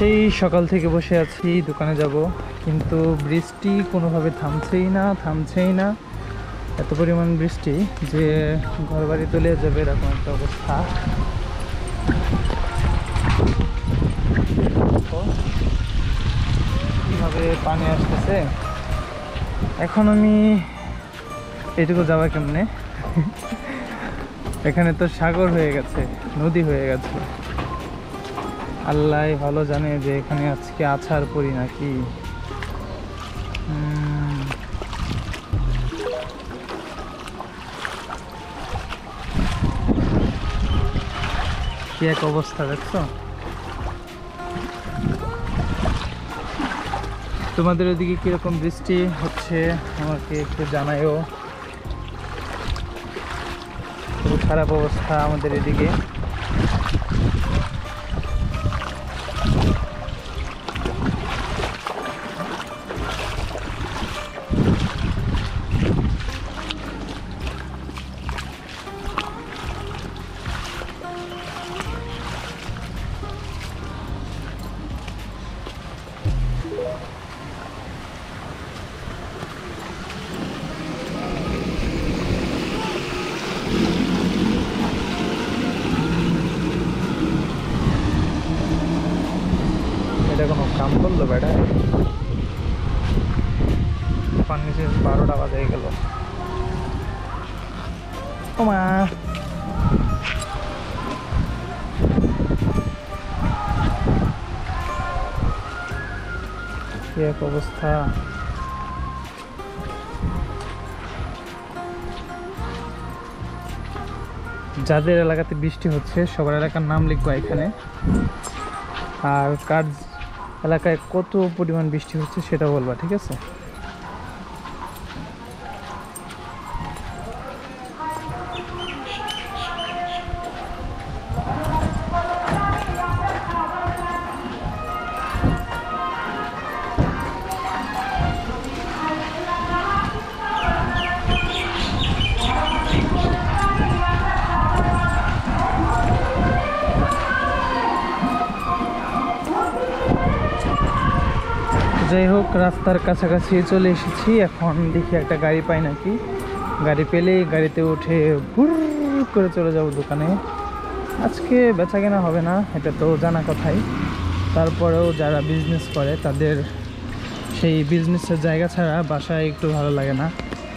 সেই সকাল থেকে বসে আছি, দোকানে যাব, কিন্তু বৃষ্টি কোনোভাবে থামছেই না। এত পরিমাণ বৃষ্টি যে ঘরবাড়ি তলিয়ে যাবে এরকম একটা অবস্থা। কিভাবে পানি আসতেছে, এখন আমি এটুকু যাওয়া কেমনে? এখানে তো সাগর হয়ে গেছে, নদী হয়ে গেছে। আল্লাহ ভালো জানে যে এখানে আজকে আছাড় পড়ি নাকি। কি এক অবস্থা দেখছো? তোমাদের ওদিকে কিরকম বৃষ্টি হচ্ছে আমাকে একটু জানাইও। খুব খারাপ অবস্থা আমাদের এদিকে। এটা কোনো কাম করলো বেটা? পানি 12টা বাজে গেল। ও মা, কি এক অবস্থা! যাদের এলাকাতে বৃষ্টি হচ্ছে সবার এলাকার নাম লিখবা এখানে, আর কার এলাকায় কত পরিমাণ বৃষ্টি হচ্ছে সেটা বলবা, ঠিক আছে? যাই হোক, রাস্তার কাছাকাছি চলে এসেছি। এখন দেখি একটা গাড়ি পাই নাকি। গাড়ি পেলেই গাড়িতে উঠে ভুর করে চলে যাব দোকানে। আজকে বেচা কেনা হবে না, এটা তো জানা কথাই। তারপরেও যারা বিজনেস করে তাদের সেই বিজনেসের জায়গা ছাড়া বাসায় একটু ভালো লাগে না,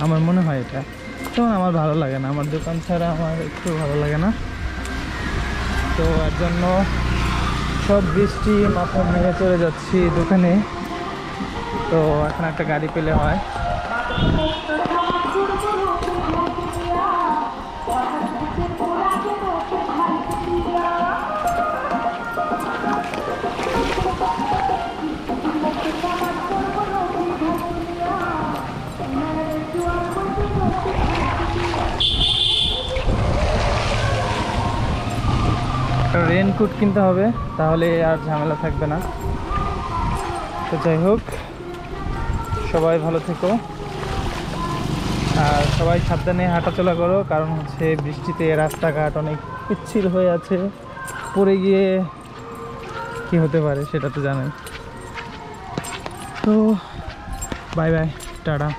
আমার মনে হয় এটা। তখন আমার ভালো লাগে না, আমার দোকান ছাড়া আমার একটু ভালো লাগে না। তো এর জন্য সব বৃষ্টি মাথা মেরে চলে যাচ্ছি দোকানে। তো এখন একটা গাড়ি পেলে হয়। রেনকোট কিনতে হবে, তাহলে আর ঝামেলা থাকবে না। তো যাই হোক, সবাই ভালো থেকো আর সবাই সাবধানে হাঁটাচলা করো, কারণ হচ্ছে বৃষ্টিতে রাস্তাঘাট অনেক পিচ্ছিল হয়ে আছে। পড়ে গিয়ে কি হতে পারে সেটা তো জানাই। তো বাই বাই, টাটা।